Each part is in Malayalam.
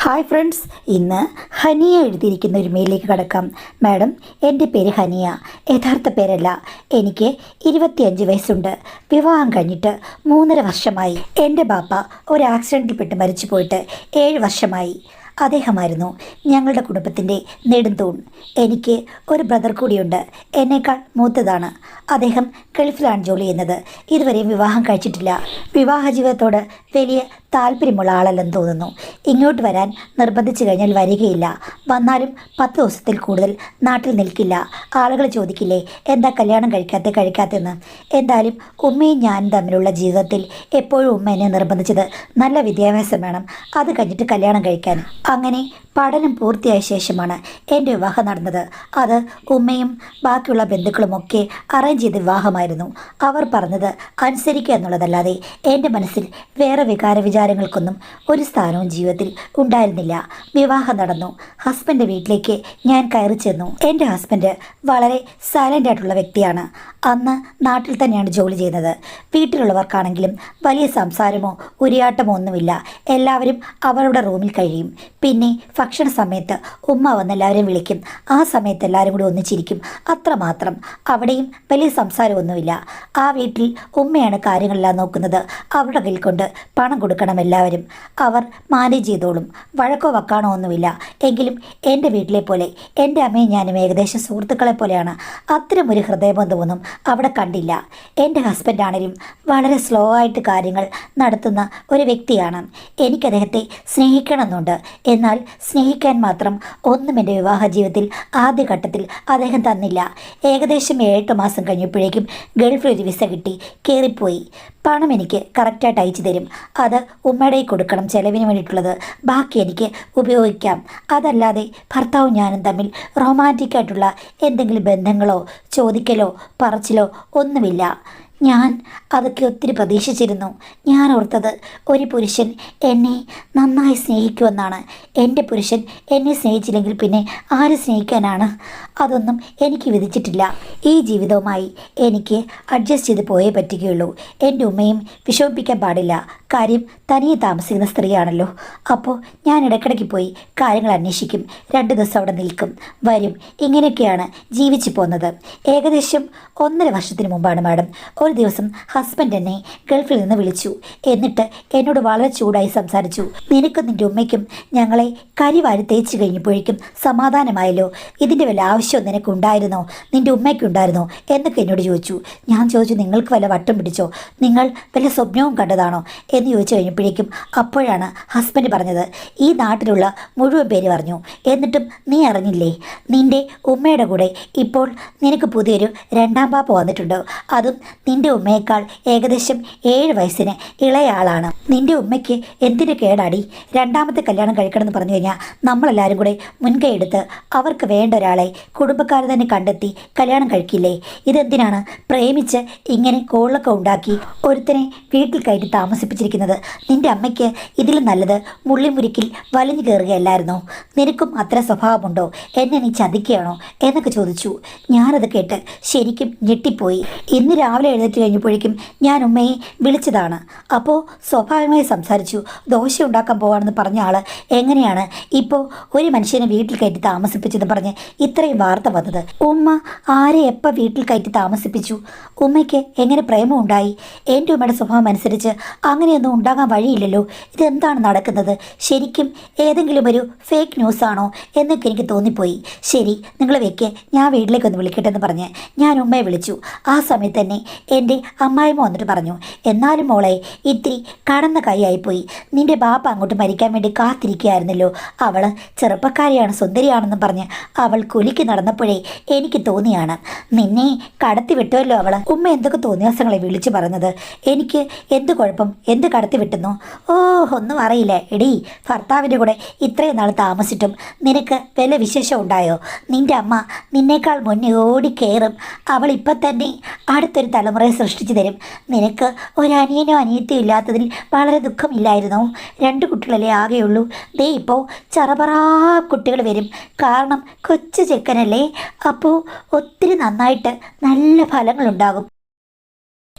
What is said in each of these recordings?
ഹായ് ഫ്രണ്ട്സ്, ഇന്ന് ഹനിയ എഴുതിയിരിക്കുന്ന ഒരു മെയിലേക്ക് കടക്കാം. മാഡം, എൻ്റെ പേര് ഹനിയ. യഥാർത്ഥ പേരല്ല. എനിക്ക് 25 വയസ്സുണ്ട്. വിവാഹം കഴിഞ്ഞിട്ട് 3.5 വർഷമായി. എൻ്റെ ബാപ്പ ഒരു ആക്സിഡൻറ്റിൽപ്പെട്ട് മരിച്ചു പോയിട്ട് 7 വർഷമായി. അദ്ദേഹമായിരുന്നു ഞങ്ങളുടെ കുടുംബത്തിൻ്റെ നെടുന്തൂൺ. എനിക്ക് ഒരു ബ്രദർ കൂടിയുണ്ട്. എന്നേക്കാൾ മൂത്തതാണ്. അദ്ദേഹം ഗൾഫിലാണ് ജോലി ചെയ്യുന്നത്. ഇതുവരെയും വിവാഹം കഴിച്ചിട്ടില്ല. വിവാഹ ജീവിതത്തോട് വലിയ താല്പര്യമുള്ള ആളല്ലെന്ന് തോന്നുന്നു. ഇങ്ങോട്ട് വരാൻ നിർബന്ധിച്ചു കഴിഞ്ഞാൽ വരികയില്ല. വന്നാലും 10 ദിവസത്തിൽ കൂടുതൽ നാട്ടിൽ നിൽക്കില്ല. ആളുകൾ ചോദിക്കില്ലേ, എന്താ കല്യാണം കഴിക്കാത്തെന്ന്. എന്തായാലും ഉമ്മയും ഞാനും തമ്മിലുള്ള ജീവിതത്തിൽ എപ്പോഴും ഉമ്മ എന്നെ നിർബന്ധിച്ചത് നല്ല വിദ്യാഭ്യാസം വേണം, അത് കഴിഞ്ഞിട്ട് കല്യാണം കഴിക്കാൻ. അങ്ങനെ പഠനം പൂർത്തിയായ ശേഷമാണ് എൻ്റെ വിവാഹം നടന്നത്. അത് ഉമ്മയും ബാക്കിയുള്ള ബന്ധുക്കളുമൊക്കെ അറേഞ്ച് ചെയ്ത വിവാഹമായിരുന്നു. അവർ പറഞ്ഞത് അനുസരിക്കുക എന്നുള്ളതല്ലാതെ എൻ്റെ മനസ്സിൽ വേറെ വിചാരങ്ങൾക്കൊന്നും ഒരു സ്ഥാനവും ജീവിതത്തിൽ ഉണ്ടായിരുന്നില്ല. വിവാഹം നടന്നു. ഹസ്ബൻഡ് വീട്ടിലേക്ക് ഞാൻ കയറി ചെന്നു. എൻ്റെ ഹസ്ബൻഡ് വളരെ സൈലൻ്റ് ആയിട്ടുള്ള വ്യക്തിയാണ്. അന്ന് നാട്ടിൽ തന്നെയാണ് ജോലി ചെയ്യുന്നത്. വീട്ടിലുള്ളവർക്കാണെങ്കിലും വലിയ സംസാരമോ ഉരിയാട്ടമോ ഒന്നുമില്ല. എല്ലാവരും അവരുടെ റൂമിൽ കഴിയും. പിന്നെ ഭക്ഷണ സമയത്ത് ഉമ്മ വന്ന് എല്ലാവരെയും വിളിക്കും. ആ സമയത്ത് എല്ലാവരും കൂടി ഒന്നിച്ചിരിക്കും. അത്രമാത്രം. അവിടെയും വലിയ സംസാരമൊന്നുമില്ല. ആ വീട്ടിൽ ഉമ്മയാണ് കാര്യങ്ങളെല്ലാം നോക്കുന്നത്. അവരുടെ കയ്യിൽ കൊണ്ട് പണം കൊടുക്കണം എല്ലാവരും. അവർ മാനേജ് ചെയ്തോളും. വഴക്കോ വക്കാണോ ഒന്നുമില്ല. എങ്കിലും എൻ്റെ വീട്ടിലെ പോലെ എൻ്റെ അമ്മയും ഞാനും ഏകദേശം സുഹൃത്തുക്കളെ പോലെയാണ്. അത്തരമൊരു ഹൃദയബന്ധമൊന്നും അവിടെ കണ്ടില്ല. എൻ്റെ ഹസ്ബൻഡാണെങ്കിലും വളരെ സ്ലോ ആയിട്ട് കാര്യങ്ങൾ നടത്തുന്ന ഒരു വ്യക്തിയാണ്. എനിക്ക് അദ്ദേഹത്തെ സ്നേഹിക്കണമെന്നുണ്ട്. എന്നാൽ സ്നേഹിക്കാൻ മാത്രം ഒന്നും എൻ്റെ വിവാഹ ജീവിതത്തിൽ ആദ്യഘട്ടത്തിൽ അദ്ദേഹം തന്നില്ല. ഏകദേശം 7 മാസം കഴിഞ്ഞപ്പോഴേക്കും ഗൾഫിൽ ഒരു വിസ കിട്ടി കയറിപ്പോയി. പണം എനിക്ക് കറക്റ്റായിട്ട് അയച്ചു തരും. അത് ഉമ്മയുടെ കൊടുക്കണം, ചിലവിന് വേണ്ടിയിട്ടുള്ളത്. ബാക്കി എനിക്ക് ഉപയോഗിക്കാം. അതല്ലാതെ ഭർത്താവും ഞാനും തമ്മിൽ റൊമാൻറ്റിക്കായിട്ടുള്ള എന്തെങ്കിലും ബന്ധങ്ങളോ ചോദിക്കലോ പറച്ചിലോ ഒന്നുമില്ല. ഞാൻ അതൊക്കെ ഒത്തിരി പ്രതീക്ഷിച്ചിരുന്നു. ഞാൻ ഓർത്തത് ഒരു പുരുഷൻ എന്നെ നന്നായി സ്നേഹിക്കുമെന്നാണ്. എൻ്റെ പുരുഷൻ എന്നെ സ്നേഹിച്ചില്ലെങ്കിൽ പിന്നെ ആര് സ്നേഹിക്കാനാണ്? അതൊന്നും എനിക്ക് വിധിച്ചിട്ടില്ല. ഈ ജീവിതവുമായി എനിക്ക് അഡ്ജസ്റ്റ് ചെയ്ത് പോയേ പറ്റുകയുള്ളൂ. എൻ്റെ ഉമ്മയും വിഷമിപ്പിക്കാൻ പാടില്ല. കാര്യം തനിയെ താമസിക്കുന്ന സ്ത്രീയാണല്ലോ. അപ്പോൾ ഞാൻ ഇടയ്ക്കിടയ്ക്ക് പോയി കാര്യങ്ങൾ അന്വേഷിക്കും. 2 ദിവസം അവിടെ നിൽക്കും, വരും. ഇങ്ങനെയൊക്കെയാണ് ജീവിച്ചു പോന്നത്. ഏകദേശം 1.5 വർഷത്തിന് മുമ്പാണ് മാഡം ഒരു ദിവസം ഹസ്ബൻഡ് എന്നെ ഗൾഫിൽ നിന്ന് വിളിച്ചു. എന്നിട്ട് എന്നോട് വളരെ ചൂടായി സംസാരിച്ചു. നിനക്കും നിൻ്റെ ഉമ്മയ്ക്കും ഞങ്ങളെ കരിവാരി തേച്ച് കഴിഞ്ഞപ്പോഴേക്കും സമാധാനമായല്ലോ. ഇതിൻ്റെ വല്ല ആവശ്യം നിനക്കുണ്ടായിരുന്നോ, നിൻ്റെ ഉമ്മയ്ക്കുണ്ടായിരുന്നോ എന്നൊക്കെ എന്നോട് ചോദിച്ചു. ഞാൻ ചോദിച്ചു, നിങ്ങൾക്ക് വല്ല വട്ടം പിടിച്ചോ, നിങ്ങൾ വല്ല സ്വപ്നവും കണ്ടതാണോ എന്ന് ചോദിച്ചു കഴിഞ്ഞപ്പോഴേക്കും അപ്പോഴാണ് ഹസ്ബൻഡ് പറഞ്ഞത്, ഈ നാട്ടിലുള്ള മുഴുവൻ പേര് പറഞ്ഞു, എന്നിട്ടും നീ അറിഞ്ഞില്ലേ? നിൻ്റെ ഉമ്മയുടെ കൂടെ ഇപ്പോൾ നിനക്ക് പുതിയൊരു 2ാം പാപ്പ വന്നിട്ടുണ്ട്. അതും നിൻ്റെ ഉമ്മയേക്കാൾ ഏകദേശം 7 വയസ്സിന് ഇളയ ആളാണ്. നിൻ്റെ ഉമ്മയ്ക്ക് എന്തിനു കേടാടി? 2ാമത്തെ കല്യാണം കഴിക്കണമെന്ന് പറഞ്ഞു കഴിഞ്ഞാൽ നമ്മളെല്ലാവരും കൂടെ മുൻകൈ എടുത്ത് അവർക്ക് വേണ്ട ഒരാളെ കുടുംബക്കാർ തന്നെ കണ്ടെത്തി കല്യാണം കഴിക്കില്ലേ? ഇതെന്തിനാണ് പ്രേമിച്ച് ഇങ്ങനെ കോളൊക്കെ ഉണ്ടാക്കി ഒരുത്തനെ വീട്ടിൽ കയറ്റി താമസിപ്പിച്ചിരിക്കുന്നത്? നിൻ്റെ അമ്മയ്ക്ക് ഇതിൽ നല്ലത് മുള്ളിമുരിക്കിൽ വലിഞ്ഞു കയറുകയല്ലായിരുന്നോ? നിനക്കും അത്ര സ്വഭാവമുണ്ടോ? എന്നെ നീ ചതിക്കുകയാണോ എന്നൊക്കെ ചോദിച്ചു. ഞാനത് കേട്ട് ശരിക്കും ഞെട്ടിപ്പോയി. ഇന്ന് രാവിലെ എഴുന്നേറ്റ് കഴിഞ്ഞപ്പോഴേക്കും ഞാൻ ഉമ്മയെ വിളിച്ചതാണ്. അപ്പോൾ സ്വാഭാവികമായി സംസാരിച്ചു. ദോശ ഉണ്ടാക്കാൻ പോവാണെന്ന് പറഞ്ഞ ആൾ എങ്ങനെയാണ് ഇപ്പോൾ ഒരു മനുഷ്യനെ വീട്ടിൽ കയറ്റി താമസിപ്പിച്ചെന്ന് പറഞ്ഞ് ഇത്രയും വാർത്ത വന്നത്? ഉമ്മ ആരെ എപ്പോൾ വീട്ടിൽ കയറ്റി താമസിപ്പിച്ചു? ഉമ്മയ്ക്ക് എങ്ങനെ പ്രേമം ഉണ്ടായി? എൻ്റെ ഉമ്മയുടെ സ്വഭാവം അനുസരിച്ച് അങ്ങനെയൊന്നും ഉണ്ടാകാൻ വഴിയില്ലല്ലോ. ഇതെന്താണ് നടക്കുന്നത്? ശരിക്കും ഏതെങ്കിലും ഒരു ഫേക്ക് ന്യൂസാണോ എന്നൊക്കെ എനിക്ക് തോന്നിപ്പോയി. ശരി, നിങ്ങൾ വെക്ക്, ഞാൻ വീട്ടിലേക്കൊന്ന് വിളിക്കട്ടെ എന്ന് പറഞ്ഞ് ഞാൻ ഉമ്മയെ വിളിച്ചു. ആ സമയത്ത് തന്നെ എൻ്റെ അമ്മായിമ്മ വന്നിട്ട് പറഞ്ഞു, എന്നാലും മോളെ ഇത്തിരി കടന്ന കൈയായിപ്പോയി. നിൻ്റെ ബാപ്പ അങ്ങോട്ട് മരിക്കാൻ വേണ്ടി കാത്തിരിക്കുകയായിരുന്നല്ലോ. അവൾ ചെറുപ്പക്കാരിയാണ്, സുന്ദരിയാണെന്ന് പറഞ്ഞ് അവൾ കുലിക്ക് നടന്നപ്പോഴേ എനിക്ക് തോന്നിയാണ് നിന്നെ കടത്തി വിട്ടുമല്ലോ അവൾ. ഉമ്മ എന്തൊക്കെ തോന്നിയാസങ്ങളെ വിളിച്ചു പറഞ്ഞത്. എനിക്ക് എന്ത് കുഴപ്പം? എന്ത് കടത്തി വിട്ടുന്നു? ഓ, ഒന്നും അറിയില്ല എടീ. ഭർത്താവിൻ്റെ കൂടെ ഇത്രയും നാൾ താമസിച്ചിട്ടും നിനക്ക് വല്ല വിശേഷം ഉണ്ടായോ? നിൻ്റെ അമ്മ നിന്നേക്കാൾ മുന്നേ ഓടി കയറും. അവൾ ഇപ്പം തന്നെ അടുത്തൊരു തലമുറയെ സൃഷ്ടിച്ചു തരും. നിനക്ക് ഒരു അനിയനോ അനിയത്തിയോ ഇല്ലാത്തതിൽ വളരെ ദുഃഖമില്ലായിരുന്നോ? 2 കുട്ടികളല്ലേ ആകെയുള്ളൂ. ദേ ഇപ്പോൾ ചറപറാ കുട്ടികൾ വരും. കാരണം കൊച്ചു ചെക്കനല്ലേ. അപ്പോൾ ഒത്തിരി നന്നായിട്ട് നല്ല ഫലങ്ങളുണ്ടാകും.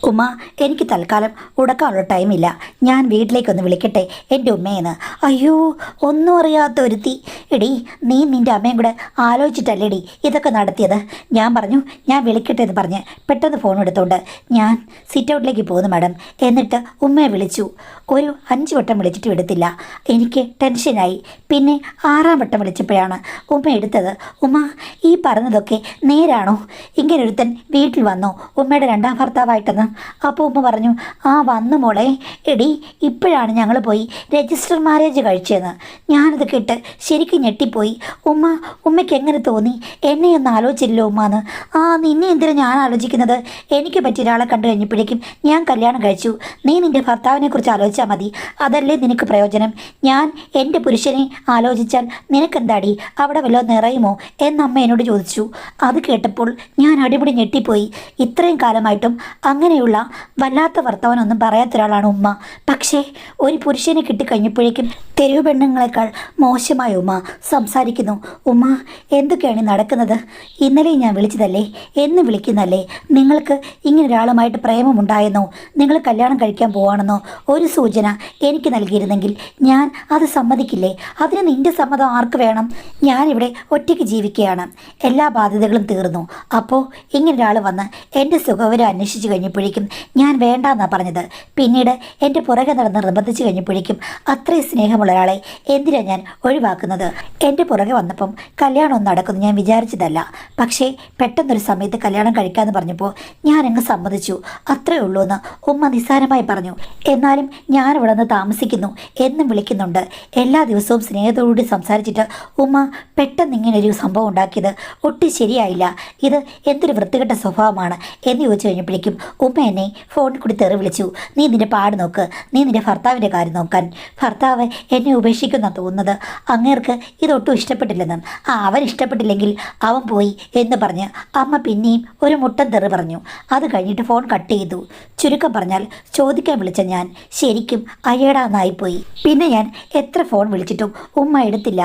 ഉമ്മ, എനിക്ക് തൽക്കാലം ഉടക്കാനുള്ള ടൈമില്ല, ഞാൻ വീട്ടിലേക്കൊന്ന് വിളിക്കട്ടെ എൻ്റെ ഉമ്മയെന്ന്. അയ്യോ, ഒന്നും അറിയാത്ത ഒരുത്തി. എടി, നീ നിൻ്റെ അമ്മയും കൂടെ ആലോചിച്ചിട്ടല്ലേടി ഇതൊക്കെ നടത്തിയത്? ഞാൻ പറഞ്ഞു ഞാൻ വിളിക്കട്ടെ എന്ന് പറഞ്ഞ് പെട്ടെന്ന് ഫോൺ എടുത്തുകൊണ്ട് ഞാൻ സിറ്റ് ഔട്ടിലേക്ക് പോകുന്നു മാഡം. എന്നിട്ട് ഉമ്മയെ വിളിച്ചു. ഒരു 5 വട്ടം വിളിച്ചിട്ട് എടുത്തില്ല. എനിക്ക് ടെൻഷനായി. പിന്നെ 6-ാം വട്ടം വിളിച്ചപ്പോഴാണ് ഉമ്മ എടുത്തത്. ഉമ്മ, ഈ പറഞ്ഞതൊക്കെ നേരാണോ? ഇങ്ങനൊരുത്തൻ വീട്ടിൽ വന്നോ ഉമ്മയുടെ 2ാം ഭർത്താവായിട്ടെന്ന്? അപ്പോൾ ഉമ്മ പറഞ്ഞു, ആ വന്നു മോളെ. എടി, ഇപ്പോഴാണ് ഞങ്ങൾ പോയി രജിസ്റ്റർ മാരേജ് കഴിച്ചതെന്ന്. ഞാനത് കേട്ട് ശരിക്കും ഞെട്ടിപ്പോയി. ഉമ്മയ്ക്ക് എങ്ങനെ തോന്നി? എന്നെ ഒന്ന് ആലോചിച്ചില്ലല്ലോ ഉമ്മാന്ന്. ആ, നിന്നെ എന്തിനാ ഞാൻ ആലോചിക്കുന്നത്? എനിക്ക് പറ്റിയ ഒരാളെ കണ്ടു കഴിഞ്ഞപ്പോഴേക്കും ഞാൻ കല്യാണം കഴിച്ചു. നീ നിൻ്റെ ഭർത്താവിനെ കുറിച്ച് ആലോചിച്ചാൽ മതി, അതല്ലേ നിനക്ക് പ്രയോജനം. ഞാൻ എൻ്റെ പുരുഷനെ ആലോചിച്ചാൽ നിനക്കെന്താടി, അവിടെ വല്ലോ നിറയുമോ എന്നമ്മ എന്നോട് ചോദിച്ചു. അത് കേട്ടപ്പോൾ ഞാൻ അടിപൊളി ഞെട്ടിപ്പോയി. ഇത്രയും കാലമായിട്ടും അങ്ങനെയുള്ള വല്ലാത്ത വർത്തമാനമൊന്നും പറയാത്തൊരാളാണ് ഉമ്മ. പക്ഷേ ഒരു പുരുഷനെ കിട്ടിക്കഴിഞ്ഞപ്പോഴേക്കും തെരുവ് പെണ്ണുങ്ങളെക്കാൾ മോശമായ ഉമ്മ സംസാരിക്കുന്നു. ഉമ്മ, എന്തൊക്കെയാണ് നടക്കുന്നത്? ഇന്നലെ ഞാൻ വിളിച്ചതല്ലേ, എന്ന് വിളിക്കുന്നല്ലേ? നിങ്ങൾക്ക് ഇങ്ങനെ ഒരാളുമായിട്ട് പ്രേമമുണ്ടായെന്നോ, നിങ്ങൾ കല്യാണം കഴിക്കാൻ പോവാണെന്നോ ഒരു സൂചന എനിക്ക് നൽകിയിരുന്നെങ്കിൽ ഞാൻ അത് സമ്മതിക്കില്ലേ? അതിന് നിൻ്റെ സമ്മതം ആർക്ക് വേണം? ഞാനിവിടെ ഒറ്റയ്ക്ക് ജീവിക്കുകയാണ്, എല്ലാ ബാധ്യതകളും തീർന്നു. അപ്പോൾ ഇങ്ങനെ ഒരാൾ വന്ന് എൻ്റെ സുഖവരം അന്വേഷിച്ച് കഴിഞ്ഞപ്പോഴേക്കും ഞാൻ വേണ്ടാന്നാണ് പറഞ്ഞത്. പിന്നീട് എൻ്റെ പുറകെ നടന്ന് നിർബന്ധിച്ച് കഴിഞ്ഞപ്പോഴേക്കും അത്രയും സ്നേഹമുള്ള ഒരാളെ എന്തിനാണ് ഞാൻ ഒഴിവാക്കുന്നത്? എൻ്റെ പുറകെ വന്നപ്പം കല്യാണം നടക്കുന്നു ഞാൻ വിചാരിച്ചതല്ല. പക്ഷേ പെട്ടെന്നൊരു സമയത്ത് കല്യാണം കഴിക്കാമെന്ന് പറഞ്ഞപ്പോൾ ഞാനങ്ങ് സമ്മതിച്ചു, അത്രേ ഉള്ളൂ എന്ന് ഉമ്മ നിസ്സാരമായി പറഞ്ഞു. എന്നാലും ഞാനിവിടെ നിന്ന് താമസിക്കുന്നു എന്നും വിളിക്കുന്നുണ്ട്. എല്ലാ ദിവസവും സ്നേഹത്തോടുകൂടി സംസാരിച്ചിട്ട് ഉമ്മ പെട്ടെന്ന് ഇങ്ങനൊരു സംഭവം ഉണ്ടാക്കിയത് ഒട്ടും ശരിയായില്ല. ഇത് എന്തൊരു വൃത്തികെട്ട സ്വഭാവമാണ് എന്ന് ചോദിച്ചു കഴിഞ്ഞപ്പോഴേക്കും ഉമ്മ എന്നെ ഫോണിൽ കൂടി തെറി വിളിച്ചു. നീ നിൻ്റെ പാട് നോക്ക്, നീ നിൻ്റെ ഭർത്താവിൻ്റെ കാര്യം നോക്കാൻ. ഭർത്താവ് എന്നെ ഉപേക്ഷിക്കുന്ന തോന്നുന്നത്. അങ്ങേർക്ക് ഇതൊട്ടും ഇഷ്ടപ്പെട്ടില്ലെന്നും അവൻ ഇഷ്ടപ്പെട്ടില്ലെങ്കിൽ അവൻ പോയി എന്ന് പറഞ്ഞ് അമ്മ പിന്നെയും ഒരു മുട്ടൻ തെറി പറഞ്ഞു. അത് കഴിഞ്ഞിട്ട് ഫോൺ കട്ട് ചെയ്തു. ചുരുക്കം പറഞ്ഞാൽ ചോദിക്കാൻ വിളിച്ച ഞാൻ ശരിക്കും അയ്യടാന്നായിപ്പോയി. പിന്നെ ഞാൻ എത്ര ഫോൺ വിളിച്ചിട്ടും ഉമ്മ എടുത്തില്ല.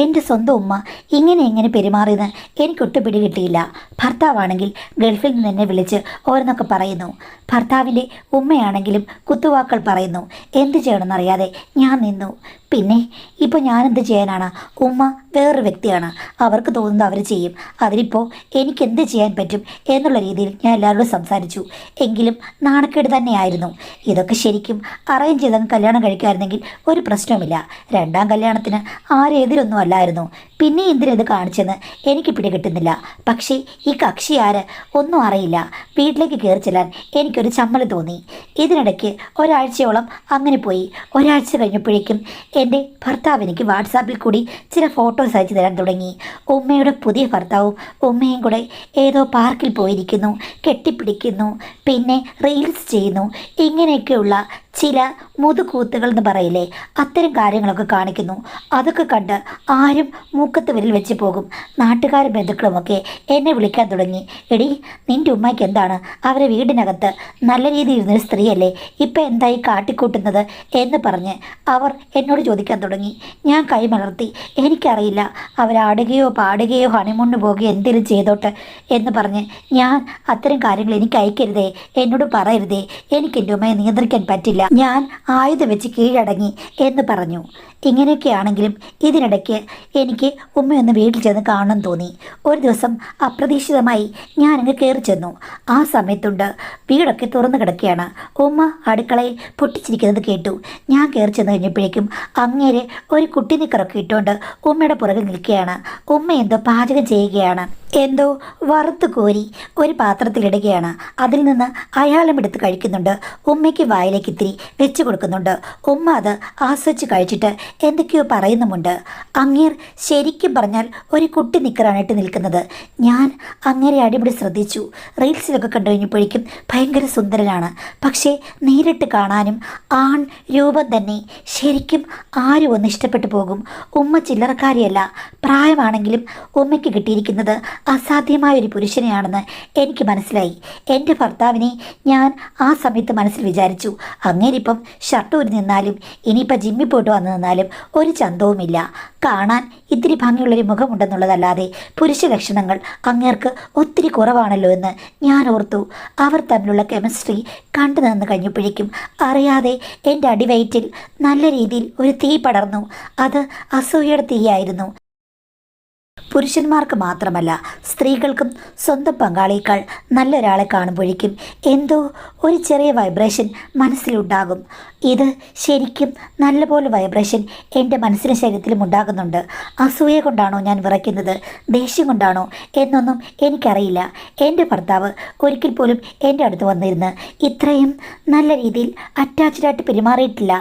എൻ്റെ സ്വന്തം ഉമ്മ ഇങ്ങനെ പെരുമാറിയെന്ന് എനിക്കൊട്ടും പിടികിട്ടിയില്ല. ഭർത്താവാണെങ്കിൽ ഗൾഫിൽ നിന്ന് എന്നെ വിളിച്ച് ഓരോന്നൊക്കെ പറയുന്നു. ഭർത്താവിൻ്റെ ഉമ്മയാണെങ്കിലും കുത്തുവാക്കൾ പറയുന്നു. എന്ത് ചെയ്യണമെന്നറിയാതെ ഞാൻ നിന്നു. പിന്നെ ഇപ്പോൾ ഞാനെന്ത് ചെയ്യാനാണ്? ഉമ്മ വേറൊരു വ്യക്തിയാണ്, അവർക്ക് തോന്നുന്നത് അവർ ചെയ്യും. അതിനിപ്പോൾ എനിക്ക് എന്ത് ചെയ്യാൻ പറ്റും എന്നുള്ള രീതിയിൽ ഞാൻ എല്ലാവരോടും സംസാരിച്ചു. എങ്കിലും നാണക്കേട് തന്നെയായിരുന്നു. ഇതൊക്കെ ശരിക്കും അറേഞ്ച് ചെയ്തങ്ങ് കല്യാണം കഴിക്കാമായിരുന്നെങ്കിൽ ഒരു പ്രശ്നവുമില്ല. 2ാം കല്യാണത്തിന് ആരെതിരൊന്നും അല്ലായിരുന്നു. പിന്നെ എന്തിനത് കാണിച്ചെന്ന് എനിക്ക് പിടികിട്ടുന്നില്ല. പക്ഷേ ഈ കക്ഷി ആര് ഒന്നും അറിയില്ല. വീട്ടിലേക്ക് കയറി ചെല്ലാൻ എനിക്കൊരു ചമ്മൽ തോന്നി. ഇതിനിടയ്ക്ക് ഒരാഴ്ചയോളം അങ്ങനെ പോയി. ഒരാഴ്ച കഴിഞ്ഞപ്പോഴേക്കും എൻ്റെ ഭർത്താവ് എനിക്ക് വാട്സാപ്പിൽ കൂടി ചില ഫോട്ടോസ് അയച്ചു തരാൻ തുടങ്ങി. ഉമ്മയുടെ പുതിയ ഭർത്താവും ഉമ്മയും കൂടെ ഏതോ പാർക്കിൽ പോയിരിക്കുന്നു, കെട്ടിപ്പിടിക്കുന്നു, പിന്നെ റീൽസ് ചെയ്യുന്നു. ഇങ്ങനെയൊക്കെയുള്ള ചില മുതുകൂത്തുകൾ എന്ന് പറയില്ലേ, അത്തരം കാര്യങ്ങളൊക്കെ കാണിക്കുന്നു. അതൊക്കെ കണ്ട് ആരും മൂക്കത്ത് വിരൽ വെച്ച് പോകും. നാട്ടുകാരും ബന്ധുക്കളുമൊക്കെ എന്നെ വിളിക്കാൻ തുടങ്ങി. എടി, നിൻ്റെ ഉമ്മയ്ക്ക് എന്താണ്? അവരെ വീടിനകത്ത് നല്ല രീതിയിൽ ഇരുന്നൊരു സ്ത്രീയല്ലേ, ഇപ്പം എന്തായി കാട്ടിക്കൂട്ടുന്നത് എന്ന് പറഞ്ഞ് അവർ എന്നോട് ചോദിക്കാൻ തുടങ്ങി. ഞാൻ കൈമലർത്തി. എനിക്കറിയില്ല, അവരാടുകയോ പാടുകയോ ഹണിമൂണിന് പോകുകയോ എന്തെങ്കിലും ചെയ്തോട്ടെ എന്ന് പറഞ്ഞ് ഞാൻ അത്തരം കാര്യങ്ങൾ എനിക്ക് അയക്കരുതേ, എന്നോട് പറയരുതേ, എനിക്ക് എൻ്റെ ഉമ്മയെ നിയന്ത്രിക്കാൻ പറ്റില്ല, ഞാൻ ആയുധം വെച്ച് കീഴടങ്ങി എന്ന് പറഞ്ഞു. ഇങ്ങനെയൊക്കെയാണെങ്കിലും ഇതിനിടയ്ക്ക് എനിക്ക് ഉമ്മയൊന്ന് വീട്ടിൽ ചെന്ന് കാണണം തോന്നി. ഒരു ദിവസം അപ്രതീക്ഷിതമായി ഞാനങ്ങ് കയറി ചെന്നു. ആ സമയത്തുണ്ട് വീടൊക്കെ തുറന്നു കിടക്കുകയാണ്. ഉമ്മ അടുക്കളയിൽ പൊട്ടിച്ചിരിക്കുന്നത് കേട്ടു. ഞാൻ കയറി ചെന്ന് കഴിഞ്ഞപ്പോഴേക്കും അങ്ങേരെ ഒരു കുട്ടി നിക്കറൊക്കെ ഇട്ടുകൊണ്ട് ഉമ്മയുടെ പുറകിൽ നിൽക്കുകയാണ്. ഉമ്മ എന്തോ പാചകം ചെയ്യുകയാണ്. എന്തോ വറുത്ത് കോരി ഒരു പാത്രത്തിലിടുകയാണ്. അതിൽ നിന്ന് അയാളും എടുത്ത് കഴിക്കുന്നുണ്ട്. ഉമ്മയ്ക്ക് വായിലേക്ക് ഇത്തിരി വെച്ച് കൊടുക്കുന്നുണ്ട്. ഉമ്മ അത് ആസ്വദിച്ച് കഴിച്ചിട്ട് എന്തൊക്കെയോ പറയുന്നുമുണ്ട്. അങ്ങേർ ശരിക്കും പറഞ്ഞാൽ ഒരു കുട്ടി നിക്കറാണ് ഇട്ട് നിൽക്കുന്നത്. ഞാൻ അങ്ങേരെ അടിപൊളി ശ്രദ്ധിച്ചു. റീൽസിലൊക്കെ കണ്ടു കഴിഞ്ഞപ്പോഴേക്കും ഭയങ്കര സുന്ദരനാണ്. പക്ഷേ നേരിട്ട് കാണാനും ആൺ രൂപം തന്നെ. ശരിക്കും ആരും ഒന്ന് ഇഷ്ടപ്പെട്ടു പോകും. ഉമ്മ ചില്ലറക്കാരിയല്ല. പ്രായമാണെങ്കിലും ഉമ്മയ്ക്ക് കിട്ടിയിരിക്കുന്നത് അസാധ്യമായൊരു പുരുഷനെയാണെന്ന് എനിക്ക് മനസ്സിലായി. എൻ്റെ ഭർത്താവിനെ ഞാൻ ആ സമയത്ത് മനസ്സിൽ വിചാരിച്ചു, അങ്ങേരിപ്പം ഷർട്ട് ഊരി നിന്നാലും ഇനിയിപ്പോൾ ജിമ്മിൽ പോയിട്ട് വന്നു നിന്നാലും ഒരു ചന്തവുമില്ല. കാണാൻ ഇത്തിരി ഭംഗിയുള്ളൊരു മുഖമുണ്ടെന്നുള്ളതല്ലാതെ പുരുഷ ലക്ഷണങ്ങൾ അങ്ങേർക്ക് ഒത്തിരി കുറവാണല്ലോ എന്ന് ഞാൻ ഓർത്തു. അവർ തമ്മിലുള്ള കെമിസ്ട്രി കണ്ടു നിന്ന് കഴിഞ്ഞപ്പോഴേക്കും അറിയാതെ എൻ്റെ അടിവയറ്റിൽ നല്ല രീതിയിൽ ഒരു തീ പടർന്നു. അത് അസൂയയുടെ തീയായിരുന്നു. പുരുഷന്മാർക്ക് മാത്രമല്ല, സ്ത്രീകൾക്കും സ്വന്തം പങ്കാളിയേക്കാൾ നല്ലൊരാളെ കാണുമ്പോഴേക്കും എന്തോ ഒരു ചെറിയ വൈബ്രേഷൻ മനസ്സിലുണ്ടാകും. ഇത് ശരിക്കും നല്ലപോലെ വൈബ്രേഷൻ എൻ്റെ മനസ്സിനും ശരീരത്തിലും ഉണ്ടാകുന്നുണ്ട്. അസൂയ കൊണ്ടാണോ ഞാൻ വിറയ്ക്കുന്നത്, ദേഷ്യം കൊണ്ടാണോ എന്നൊന്നും എനിക്കറിയില്ല. എൻ്റെ ഭർത്താവ് ഒരിക്കൽ പോലും എൻ്റെ അടുത്ത് വന്നിരുന്ന് ഇത്രയും നല്ല രീതിയിൽ അറ്റാച്ച്ഡായിട്ട് പെരുമാറിയിട്ടില്ല.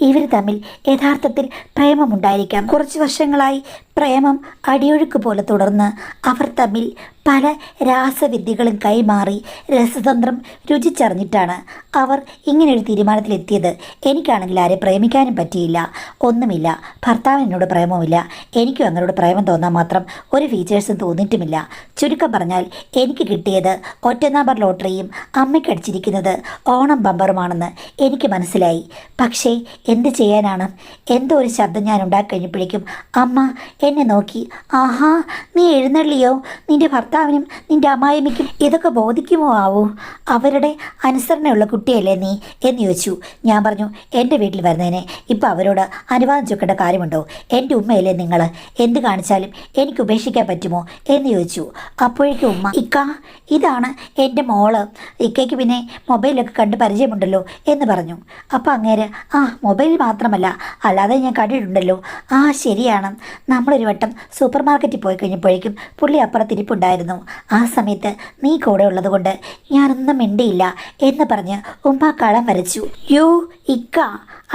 ഇവർ തമ്മിൽ യഥാർത്ഥത്തിൽ പ്രേമമുണ്ടായിരിക്കാം. കുറച്ച് വർഷങ്ങളായി പ്രേമം അടിയൊഴുക്ക് പോലെ തുടർന്ന് അവർ തമ്മിൽ പല രാസവിദ്യകളും കൈമാറി രസതന്ത്രം രുചിച്ചറിഞ്ഞിട്ടാണ് അവർ ഇങ്ങനെയൊരു തീരുമാനത്തിലെത്തിയത്. എനിക്കാണെങ്കിൽ ആരെ പ്രേമിക്കാനും പറ്റിയില്ല, ഒന്നുമില്ല. ഭർത്താവിന് എന്നോട് പ്രേമവുമില്ല, എനിക്കും അങ്ങനോട് പ്രേമം തോന്നാൻ മാത്രം ഒരു ഫീച്ചേഴ്സും തോന്നിയിട്ടുമില്ല. ചുരുക്കം പറഞ്ഞാൽ എനിക്ക് കിട്ടിയത് ഒറ്റ നമ്പർ ലോട്ടറിയും അമ്മയ്ക്ക് അടിച്ചിരിക്കുന്നത് ഓണം ബമ്പറുമാണെന്ന് എനിക്ക് മനസ്സിലായി. പക്ഷേ എന്ത് ചെയ്യാനാണ്? എന്തോ ഒരു ശബ്ദം ഞാൻ ഉണ്ടാക്കി അമ്മ എന്നെ നോക്കി, ആഹാ നീ എഴുന്നള്ളിയോ, നിന്റെ ഭർത്താവിനും നിന്റെ അമ്മായിമ്മയ്ക്കും ഇതൊക്കെ ബോധിക്കുമോ ആവൂ, അവരുടെ അനുസരണയുള്ള കുട്ടിയല്ലേ നീ എന്ന് ചോദിച്ചു. ഞാൻ പറഞ്ഞു, എൻ്റെ വീട്ടിൽ വരുന്നതിന് ഇപ്പം അവരോട് അനുവാദം ചോദിക്കേണ്ട കാര്യമുണ്ടോ? എൻ്റെ ഉമ്മയല്ലേ നിങ്ങൾ, എന്ത് കാണിച്ചാലും എനിക്ക് ഉപേക്ഷിക്കാൻ പറ്റുമോ എന്ന് ചോദിച്ചു. അപ്പോഴേക്കും ഉമ്മ, ഇക്ക ഇതാണ് എൻ്റെ മോള്, ഇക്കയ്ക്ക് പിന്നെ മൊബൈലൊക്കെ കണ്ട് പരിചയമുണ്ടല്ലോ എന്ന് പറഞ്ഞു. അപ്പോൾ അങ്ങേര്, ആ മൊബൈൽ മാത്രമല്ല അല്ലാതെ ഞാൻ കണ്ടിട്ടുണ്ടല്ലോ. ആ ശരിയാണ്, നമ്മളൊരു വട്ടം സൂപ്പർ മാർക്കറ്റിൽ പോയി കഴിഞ്ഞപ്പോഴേക്കും പുള്ളി അപ്പുറത്തിരിപ്പുണ്ടായിരുന്നു. ആ സമയത്ത് നീ കൂടെ ഉള്ളത് കൊണ്ട് ഞാനൊന്നും മിണ്ടിയില്ല എന്ന് പറഞ്ഞ് ഉമ്മ കളം വരച്ചു. യോ ഇക്ക,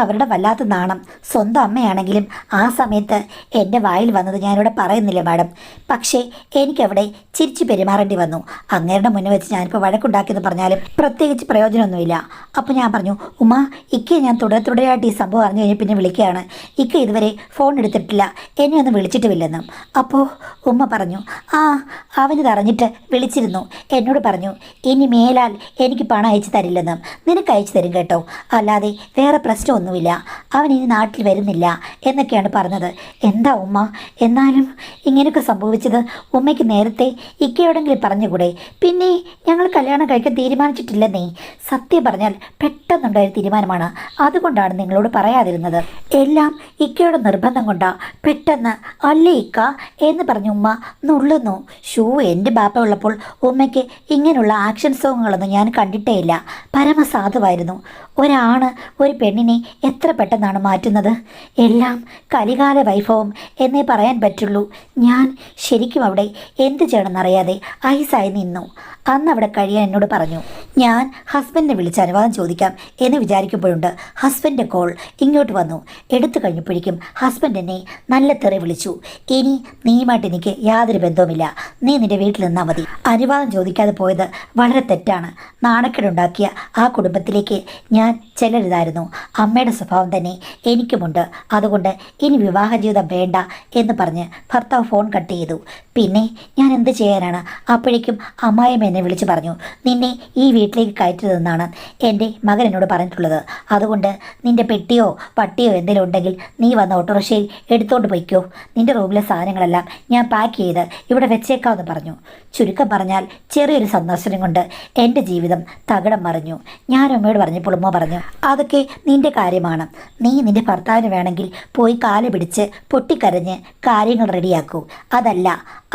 അവരുടെ വല്ലാത്ത നാണം. സ്വന്തം അമ്മയാണെങ്കിലും ആ സമയത്ത് എൻ്റെ വായിൽ വന്നത് ഞാനിവിടെ പറയുന്നില്ല മാഡം. പക്ഷേ എനിക്കവിടെ ചിരിച്ചു പെരുമാറേണ്ടി വന്നു. അങ്ങേരുടെ മുന്നിൽ വെച്ച് ഞാനിപ്പോൾ വഴക്കുണ്ടാക്കിയെന്ന് പറഞ്ഞാലും പ്രത്യേകിച്ച് പ്രയോജനമൊന്നുമില്ല. അപ്പോൾ ഞാൻ പറഞ്ഞു, ഉമ്മ ഇക്കയെ ഞാൻ തുടരെയായിട്ട് ഈ സംഭവം അറിഞ്ഞു കഴിഞ്ഞ് പിന്നെ വിളിക്കുകയാണ്. ഇക്ക ഇതുവരെ ഫോൺ എടുത്തിട്ടില്ല, എന്നെ ഒന്നും വിളിച്ചിട്ടുമില്ലെന്നും. അപ്പോൾ ഉമ്മ പറഞ്ഞു, ആ അവനിത് അറിഞ്ഞിട്ട് വിളിച്ചിരുന്നു, എന്നോട് പറഞ്ഞു ഇനി മേലാൽ എനിക്ക് പണം അയച്ചു തരില്ലെന്നും. നിനക്ക് അയച്ചു തരും കേട്ടോ, അല്ലാതെ വേറെ പ്രശ്നമൊന്നുമില്ല, അവൻ ഇനി നാട്ടിൽ വരുന്നില്ല എന്നൊക്കെയാണ് പറഞ്ഞത്. എന്താ ഉമ്മ, എന്നാലും ഇങ്ങനെയൊക്കെ സംഭവിച്ചത് ഉമ്മയ്ക്ക് നേരത്തെ ഇക്കയോടെങ്കിലും പറഞ്ഞുകൂടെ? പിന്നെ ഞങ്ങൾ കല്യാണം കഴിക്കാൻ തീരുമാനിച്ചിട്ടില്ലെന്നേ. സത്യം പറഞ്ഞാൽ പെട്ടെന്നുണ്ടായ തീരുമാനമാണ്, അതുകൊണ്ടാണ് നിങ്ങളോട് പറയാതിരുന്നത്. എല്ലാം ഇക്കയുടെ നിർബന്ധം കൊണ്ടാ. പെട്ടെന്ന് അല്ലേ ഇക്ക എന്ന് പറഞ്ഞു ഉമ്മ നുള്ളുന്നു. എൻ്റെ ബാപ്പ ഉള്ളപ്പോൾ ഉമ്മയ്ക്ക് ഇങ്ങനെയുള്ള ആക്ഷൻ സോങ്ങുകളൊന്നും ഞാൻ കണ്ടിട്ടേ ഇല്ല. പരമസാധുവായിരുന്നു. ഒരാണ് ഒരു പെണ്ണിനെ എത്ര പെട്ടെന്നാണ് മാറ്റുന്നത്. എല്ലാം കലികാല വൈഭവം എന്നേ പറയാൻ പറ്റുള്ളൂ. ഞാൻ ശരിക്കും അവിടെ എന്ത് ചെയ്യണമെന്നറിയാതെ ഐസായി നിന്നു. അന്ന് അവിടെ കഴിയാൻ എന്നോട് പറഞ്ഞു. ഞാൻ ഹസ്ബൻഡിനെ വിളിച്ച് അനുവാദം ചോദിക്കാം എന്ന് വിചാരിക്കുമ്പോഴുണ്ട് ഹസ്ബൻഡിൻ്റെ കോൾ ഇങ്ങോട്ട് വന്നു. എടുത്തു കഴിഞ്ഞപ്പോഴേക്കും ഹസ്ബൻഡ് എന്നെ നല്ല തെറി വിളിച്ചു. ഇനി നീയുമായിട്ട് എനിക്ക് യാതൊരു ബന്ധവുമില്ല, നീ നിൻ്റെ വീട്ടിൽ നിന്നാൽ മതി. അനുവാദം ചോദിക്കാതെ പോയത് വളരെ തെറ്റാണ്. നാണക്കേടുണ്ടാക്കിയ ആ കുടുംബത്തിലേക്ക് ഞാൻ ചെല്ലരുതായിരുന്നു. അമ്മയുടെ സ്വഭാവം തന്നെ എനിക്കുമുണ്ട്, അതുകൊണ്ട് ഇനി വിവാഹ ജീവിതം വേണ്ട എന്ന് പറഞ്ഞ് ഭർത്താവ് ഫോൺ കട്ട് ചെയ്തു. പിന്നെ ഞാൻ എന്ത് ചെയ്യാനാണ്? അപ്പോഴേക്കും അമ്മായിയമ്മ എന്നെ വിളിച്ച് പറഞ്ഞു, നിന്നെ ഈ വീട്ടിലേക്ക് കയറ്റരുതെന്നാണ് എൻ്റെ മകൻ എന്നോട് പറഞ്ഞിട്ടുള്ളത്. അതുകൊണ്ട് നിൻ്റെ പെട്ടിയോ പട്ടിയോ എന്തെങ്കിലും ഉണ്ടെങ്കിൽ നീ വന്ന ഓട്ടോറിക്ഷയിൽ എടുത്തോണ്ട് പോയിക്കോ. നിൻ്റെ റൂമിലെ സാധനങ്ങളെല്ലാം ഞാൻ പാക്ക് ചെയ്ത് ഇവിടെ വെച്ചേക്കാമെന്ന് പറഞ്ഞു. ചുരുക്കം പറഞ്ഞാൽ ചെറിയൊരു സന്ദർശനം കൊണ്ട് എൻ്റെ ജീവിതം തകിടം മറിഞ്ഞു. ഞാൻ ഉമ്മയോട് പറഞ്ഞപ്പോൾ ഉമ്മ പറഞ്ഞു, അതൊക്കെ നിൻ്റെ കാര്യമാണ്. നീ നിൻ്റെ ഭർത്താവിന് വേണമെങ്കിൽ പോയി കാല് പിടിച്ച് പൊട്ടിക്കരഞ്ഞ് കാര്യങ്ങൾ റെഡിയാക്കൂ. അതല്ല,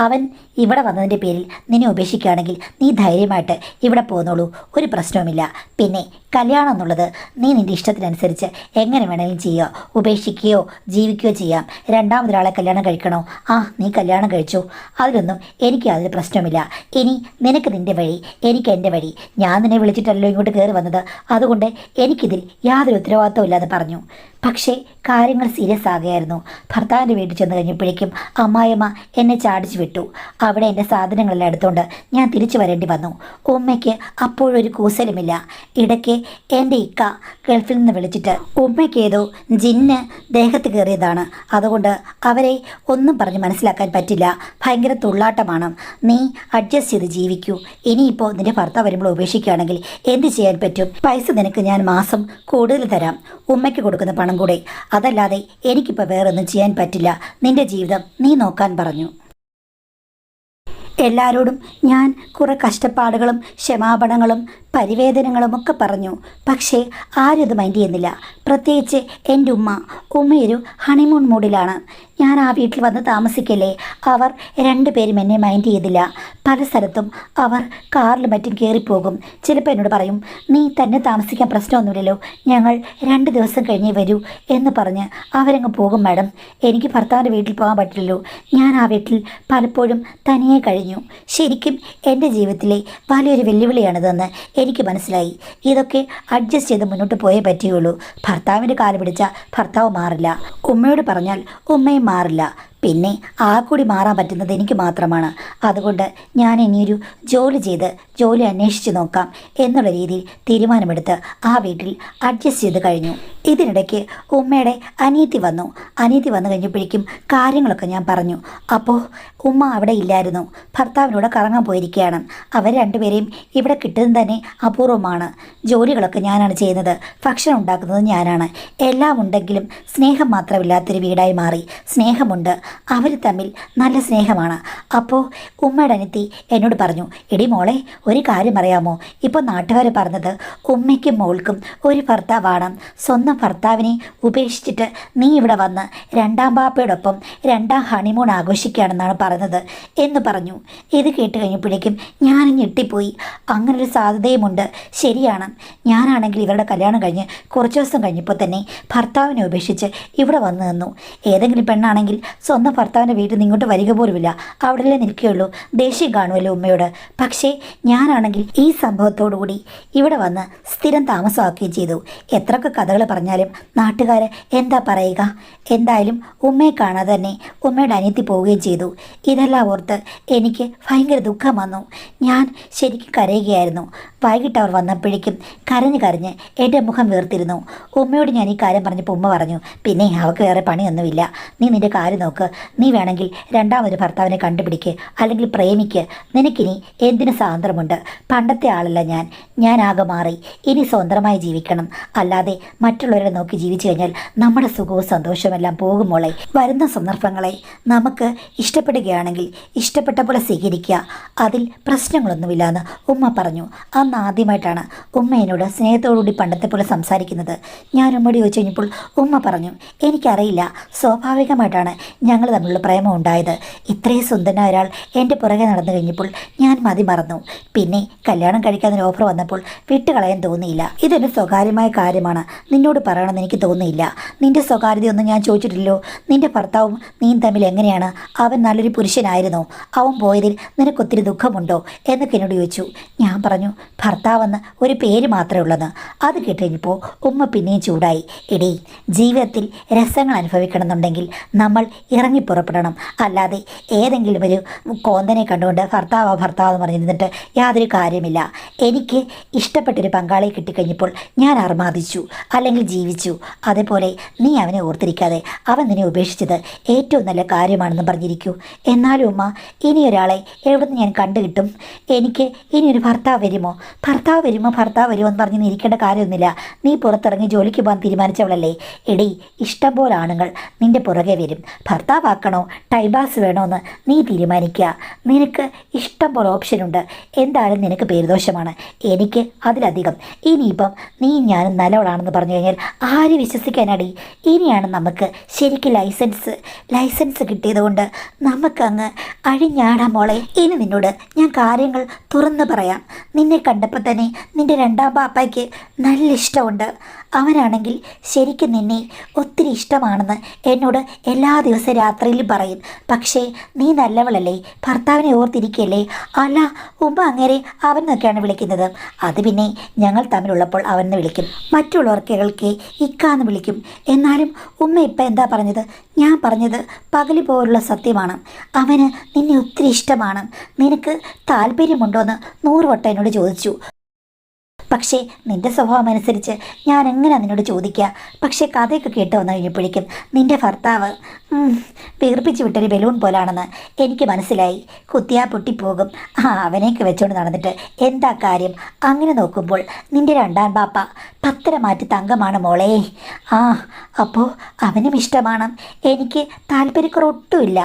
അവൻ ഇവിടെ വന്നതിൻ്റെ പേരിൽ നിന്നെ ഉപേക്ഷിക്കുകയാണെങ്കിൽ നീ ധൈര്യമായിട്ട് ഇവിടെ പോന്നോളൂ, ഒരു പ്രശ്നവുമില്ല. പിന്നെ കല്യാണം എന്നുള്ളത് നീ നിൻ്റെ ഇഷ്ടത്തിനനുസരിച്ച് എങ്ങനെ വേണമെങ്കിലും ചെയ്യുക, ഉപേക്ഷിക്കുകയോ ജീവിക്കുകയോ ചെയ്യാം. രണ്ടാമതൊരാളെ കല്യാണം കഴിക്കണോ? ആ നീ കല്യാണം കഴിച്ചു, അതിലൊന്നും എനിക്ക് യാതൊരു പ്രശ്നവുമില്ല. ഇനി നിനക്ക് നിൻ്റെ വഴി, എനിക്ക് എൻ്റെ വഴി. ഞാൻ നിന്നെ വിളിച്ചിട്ടല്ലോ ഇങ്ങോട്ട് കയറി വന്നത്, അതുകൊണ്ട് എനിക്കിതിൽ യാതൊരു ഉത്തരവാദിത്തവും ഇല്ലാതെ പറഞ്ഞു. പക്ഷേ കാര്യങ്ങൾ സീരിയസ് ആകുകയായിരുന്നു. ഭർത്താവിൻ്റെ വീട്ടിൽ ചെന്ന് കഴിഞ്ഞപ്പോഴേക്കും അമ്മായിയമ്മ എന്നെ ചാടിച്ചു വിട്ടു. അവിടെ എൻ്റെ സാധനങ്ങളെല്ലാം എടുത്തുകൊണ്ട് ഞാൻ തിരിച്ചു വരേണ്ടി വന്നു. ഉമ്മയ്ക്ക് അപ്പോഴൊരു കൂസലുമില്ല. ഇടയ്ക്ക് എൻ്റെ ഇക്ക ഗൾഫിൽ നിന്ന് വിളിച്ചിട്ട് ഉമ്മയ്ക്ക് ഏതോ ജിന്ന് ദേഹത്ത് കയറിയതാണ്, അതുകൊണ്ട് അവരെ ഒന്നും പറഞ്ഞ് മനസ്സിലാക്കാൻ പറ്റില്ല, ഭയങ്കര തുള്ളാട്ടമാണ്, നീ അഡ്ജസ്റ്റ് ചെയ്ത് ജീവിക്കൂ, ഇനിയിപ്പോൾ നിൻ്റെ ഭർത്താവ് വരുമ്പോൾ ഉപേക്ഷിക്കുകയാണെങ്കിൽ എന്ത് ചെയ്യാൻ പറ്റും, പൈസ നിനക്ക് ഞാൻ മാസം കൂടുതൽ തരാം, ഉമ്മയ്ക്ക് കൊടുക്കുന്ന പണം കൂടെ, അതല്ലാതെ എനിക്കിപ്പോൾ വേറൊന്നും ചെയ്യാൻ പറ്റില്ല, നിൻ്റെ ജീവിതം നീ നോക്കാൻ പറഞ്ഞു. എല്ലാവരോടും ഞാൻ കുറേ കഷ്ടപ്പാടുകളും ക്ഷമാപണങ്ങളും പരിവേദനങ്ങളും ഒക്കെ പറഞ്ഞു. പക്ഷേ ആരും അത് മൈൻഡ് ചെയ്യുന്നില്ല. പ്രത്യേകിച്ച് എൻ്റെ ഉമ്മയൊരു ഹണിമൂൺ മൂഡിലാണ്. ഞാൻ ആ വീട്ടിൽ വന്ന് താമസിക്കല്ലേ, അവർ രണ്ടുപേരും എന്നെ മൈൻഡ് ചെയ്തില്ല. പല സ്ഥലത്തും അവർ കാറിൽ മറ്റും കയറിപ്പോകും. ചിലപ്പോൾ എന്നോട് പറയും, നീ തന്നെ താമസിക്കാൻ പ്രശ്നമൊന്നുമില്ലല്ലോ, ഞങ്ങൾ 2 ദിവസം കഴിഞ്ഞേ വരൂ എന്ന് പറഞ്ഞ് അവരങ്ങ് പോകും. മാഡം, എനിക്ക് ഭർത്താവിൻ്റെ വീട്ടിൽ പോകാൻ പറ്റില്ലല്ലോ. ഞാൻ ആ വീട്ടിൽ പലപ്പോഴും തനിയെ കഴിഞ്ഞു. ശരിക്കും എൻ്റെ ജീവിതത്തിലെ വലിയൊരു വെല്ലുവിളിയാണിതെന്ന് എനിക്ക് മനസ്സിലായി. ഇതൊക്കെ അഡ്ജസ്റ്റ് ചെയ്ത് മുന്നോട്ട് പോയേ പറ്റുകയുള്ളൂ. ഭർത്താവിൻ്റെ കാല് പിടിച്ചാൽ ഭർത്താവ് മാറില്ല, ഉമ്മയോട് പറഞ്ഞാൽ ഉമ്മയും മാറില്ല. പിന്നെ ആ കൂടി മാറാൻ പറ്റുന്നത് എനിക്ക് മാത്രമാണ്. അതുകൊണ്ട് ഞാൻ ഇനിയൊരു ജോലി അന്വേഷിച്ച് നോക്കാം എന്നുള്ള രീതിയിൽ തീരുമാനമെടുത്ത് ആ വീട്ടിൽ അഡ്ജസ്റ്റ് ചെയ്ത് കഴിഞ്ഞു. ഇതിനിടയ്ക്ക് ഉമ്മയുടെ അനിയത്തി വന്നു കഴിഞ്ഞപ്പോഴേക്കും കാര്യങ്ങളൊക്കെ ഞാൻ പറഞ്ഞു. അപ്പോൾ ഉമ്മ അവിടെ ഇല്ലായിരുന്നു, ഭർത്താവിനോട് കറങ്ങാൻ പോയിരിക്കുകയാണ്. അവർ രണ്ടുപേരെയും ഇവിടെ കിട്ടുന്നത് തന്നെ അപൂർവമാണ്. ജോലികളൊക്കെ ഞാനാണ് ചെയ്യുന്നത്, ഭക്ഷണം ഉണ്ടാക്കുന്നത് ഞാനാണ്. എല്ലാം ഉണ്ടെങ്കിലും സ്നേഹം മാത്രമില്ലാത്തൊരു വീടായി മാറി. സ്നേഹമുണ്ട്, അവർ തമ്മിൽ നല്ല സ്നേഹമാണ്. അപ്പോൾ ഉമ്മയുടെ അനിയത്തി എന്നോട് പറഞ്ഞു, എടി മോളെ, ഒരു കാര്യം അറിയാമോ, ഇപ്പോൾ നാട്ടുകാർ പറഞ്ഞത് ഉമ്മയ്ക്കും മോൾക്കും ഒരു ഭർത്താവാണ്, സ്വന്തം ഭർത്താവിനെ ഉപേക്ഷിച്ചിട്ട് നീ ഇവിടെ വന്ന് 2ാം ബാപ്പയോടൊപ്പം 2ാം ഹണിമൂൺ ആഘോഷിക്കുകയാണെന്നാണ് പറഞ്ഞത് എന്ന് പറഞ്ഞു. ഇത് കേട്ട് കഴിഞ്ഞപ്പോഴേക്കും ഞാൻ ഞെട്ടിപ്പോയി. അങ്ങനൊരു സാധ്യതയുമുണ്ട്. ശരിയാണ്, ഞാനാണെങ്കിൽ ഇവരുടെ കല്യാണം കഴിഞ്ഞ് കുറച്ച് ദിവസം കഴിഞ്ഞപ്പോൾ തന്നെ ഭർത്താവിനെ ഉപേക്ഷിച്ച് ഇവിടെ വന്നു നിന്നു. ഏതെങ്കിലും പെണ്ണാണെങ്കിൽ സ്വന്തം ഭർത്താവിൻ്റെ വീട്ടിൽ നിന്ന് ഇങ്ങോട്ട് വരിക പോലുമില്ല, അവിടെയല്ലേ നിൽക്കുകയുള്ളൂ, ദേഷ്യം കാണുമല്ലോ ഉമ്മയോട്. പക്ഷേ ഞാനാണെങ്കിൽ ഈ സംഭവത്തോടുകൂടി ഇവിടെ വന്ന് സ്ഥിരം താമസമാക്കുകയും ചെയ്തു. എത്രയൊക്കെ കഥകൾ പറഞ്ഞാലും നാട്ടുകാർ എന്താ പറയുക. എന്തായാലും ഉമ്മയെ കാണാതെ തന്നെ ഉമ്മയുടെ അനിയത്തി പോവുകയും ചെയ്തു. ഇതെല്ലാം ഓർത്ത് എനിക്ക് ഭയങ്കര ദുഃഖം വന്നു. ഞാൻ ശരിക്കും കരയുകയായിരുന്നു. വൈകിട്ട് അവർ വന്നപ്പോഴേക്കും കരഞ്ഞ് എൻ്റെ മുഖം വീർത്തിരുന്നു. ഉമ്മയോട് ഞാൻ ഈ കാര്യം പറഞ്ഞപ്പോൾ ഉമ്മ പറഞ്ഞു, പിന്നെ അവൾക്ക് വേറെ പണിയൊന്നുമില്ല, നീ നിൻ്റെ കാര്യം നോക്ക്, നീ വേണമെങ്കിൽ 2ാമൊരു ഭർത്താവിനെ കണ്ടുപിടിക്ക്, അല്ലെങ്കിൽ പ്രേമിക്ക്, നിനക്കിനി എന്തിനു സ്വാതന്ത്ര്യമുണ്ട്, പണ്ടത്തെ ആളല്ല ഞാൻ ആകെ മാറി, ഇനി സ്വതന്ത്രമായി ജീവിക്കണം, അല്ലാതെ മറ്റുള്ളവരെ നോക്കി ജീവിച്ചു കഴിഞ്ഞാൽ നമ്മുടെ സുഖവും സന്തോഷമെല്ലാം പോകുമോളെ. വരുന്ന സന്ദർഭങ്ങളെ നമുക്ക് ഇഷ്ടപ്പെടുകയാണെങ്കിൽ ഇഷ്ടപ്പെട്ട പോലെ സ്വീകരിക്കുക, അതിൽ പ്രശ്നങ്ങളൊന്നുമില്ലാന്ന് ഉമ്മ പറഞ്ഞു. അന്ന് ആദ്യമായിട്ടാണ് ഉമ്മ എന്നോട് സ്നേഹത്തോടുകൂടി പണ്ടത്തെ പോലെ സംസാരിക്കുന്നത്. ഞാൻ ഉമ്മയോട് ചോദിച്ചു കഴിഞ്ഞപ്പോൾ ഉമ്മ പറഞ്ഞു, എനിക്കറിയില്ല, സ്വാഭാവികമായിട്ടാണ് ഞങ്ങൾ തമ്മിലുള്ള പ്രേമം ഉണ്ടായത്. ഇത്രയും സുന്ദരനായ ഒരാൾ എൻ്റെ പുറകെ നടന്നു കഴിഞ്ഞപ്പോൾ ഞാൻ മതി മറന്നു. പിന്നെ കല്യാണം കഴിക്കാനൊരു ഓഫർ വന്നപ്പോൾ വിട്ടുകളയാൻ തോന്നിയില്ല. ഇതൊരു സ്വകാര്യമായ കാര്യമാണ്, നിന്നോട് പറയണമെന്ന് എനിക്ക് തോന്നിയില്ല. നിൻ്റെ സ്വകാര്യതയൊന്നും ഞാൻ ചോദിച്ചിട്ടില്ലല്ലോ. നിൻ്റെ ഭർത്താവും നീയും തമ്മിൽ എങ്ങനെയാണ്? അവൻ നല്ലൊരു പുരുഷനായിരുന്നോ? അവൻ പോയതിൽ നിനക്കൊത്തിരി ദുഃഖമുണ്ടോ എന്നൊക്കെ എന്നോട് ചോദിച്ചു. ഞാൻ പറഞ്ഞു, ഭർത്താവെന്ന് ഒരു പേര് മാത്രമേ ഉള്ളെന്ന്. അത് കേട്ടുകഴിഞ്ഞപ്പോൾ ഉമ്മ പിന്നെയും ചൂടായി. എടീ, ജീവിതത്തിൽ രസങ്ങൾ അനുഭവിക്കണമെന്നുണ്ടെങ്കിൽ നമ്മൾ ഇറങ്ങി പുറപ്പെടണം, അല്ലാതെ ഏതെങ്കിലും ഒരു കോന്തനെ കണ്ടുകൊണ്ട് ഭർത്താവ് എന്ന് പറഞ്ഞിരുന്നിട്ട് യാതൊരു കാര്യമില്ല. എനിക്ക് ഇഷ്ടപ്പെട്ടൊരു പങ്കാളിയെ കിട്ടിക്കഴിഞ്ഞപ്പോൾ ഞാൻ അർമാദിച്ചു, അല്ലെങ്കിൽ ജീവിച്ചു. അതേപോലെ നീ അവനെ ഓർത്തിരിക്കാതെ അവൻ നിന്നെ ഉപേക്ഷിച്ചത് ഏറ്റവും നല്ല കാര്യമാണെന്ന് പറഞ്ഞിരിക്കൂ. എന്നാലും ഉമ്മ, ഇനിയൊരാളെ എവിടുന്ന് ഞാൻ കണ്ടുകിട്ടും? എനിക്ക് ഇനിയൊരു ഭർത്താവ് വരുമോ എന്ന് പറഞ്ഞ് ഇരിക്കേണ്ട കാര്യമൊന്നുമില്ല. നീ പുറത്തിറങ്ങി ജോലിക്ക് പോകാൻ തീരുമാനിച്ചവളല്ലേ. എടീ, ഇഷ്ടം പോലെ ആണുങ്ങൾ നിൻ്റെ പുറകെ വരും. ഭർത്താവാക്കണോ ടൈം പാസ് വേണോ എന്ന് നീ തീരുമാനിക്കുക. നിനക്ക് ഇഷ്ടം പോലെ ഓപ്ഷനുണ്ട്. എന്തായാലും നിനക്ക് പേരുദോഷമാണ്, എനിക്ക് അതിലധികം. ഇനിയിപ്പം നീ ഞാനും നല്ലവളാണെന്ന് പറഞ്ഞു കഴിഞ്ഞാൽ ആര് വിശ്വസിക്കാനടി? ഇനിയാണ് നമുക്ക് ശരിക്കും ലൈസൻസ് കിട്ടിയതുകൊണ്ട് നമുക്കങ്ങ് അഴിഞ്ഞാടാം മോളെ. ഇനി നിന്നോട് ഞാൻ കാര്യങ്ങൾ തുറന്നു പറയാം. നിന്നെ കണ്ടപ്പോൾ തന്നെ നിൻ്റെ 2ാം പാപ്പയ്ക്ക് നല്ല ഇഷ്ടമുണ്ട്. അവനാണെങ്കിൽ ശരിക്കും നിന്നെ ഒത്തിരി ഇഷ്ടമാണെന്ന് എന്നോട് എല്ലാ ദിവസവും രാത്രിയിൽ പറയും. പക്ഷേ നീ നല്ലവളല്ലേ, ഭർത്താവിനെ ഓർത്തിരിക്കല്ലേ? അല്ല ഉമ്മ അങ്ങേരെ അവൻ എന്നൊക്കെയാണ് വിളിക്കുന്നത്. അത് പിന്നെ ഞങ്ങൾ തമ്മിലുള്ളപ്പോൾ അവനെന്ന് വിളിക്കും, മറ്റുള്ളവർ കേൾക്കെ ഇക്കാന്ന് വിളിക്കും. എന്നാലും ഉമ്മ ഇപ്പം എന്താ പറഞ്ഞത്? ഞാൻ പറഞ്ഞത് പകല് പോലുള്ള സത്യമാണ്. അവന് നിന്നെ ഒത്തിരി ഇഷ്ടമാണ്. നിനക്ക് താല്പര്യമുണ്ടോയെന്ന് 100 വട്ടം എന്നോട് ചോദിച്ചു. പക്ഷേ നിന്റെ സ്വഭാവം അനുസരിച്ച് ഞാൻ എങ്ങനെ നിന്നോട് ചോദിക്കുക? പക്ഷേ കഥയൊക്കെ കേട്ട് വന്നു കഴിഞ്ഞപ്പോഴേക്കും നിന്റെ ഭർത്താവ് വീർപ്പിച്ച് വിട്ടൊരു ബലൂൺ പോലാണെന്ന് എനിക്ക് മനസ്സിലായി. കുത്തിയാ പൊട്ടിപ്പോകും. അവനെയൊക്കെ വെച്ചുകൊണ്ട് നടന്നിട്ട് എന്താ കാര്യം? അങ്ങനെ നോക്കുമ്പോൾ നിന്റെ രണ്ടാം ബാപ്പ പത്തര മാറ്റി തങ്കമാണ് മോളെ. അപ്പോൾ അവനും ഇഷ്ടമാണ്. എനിക്ക് താല്പര്യക്കുറവൊട്ടുമില്ല.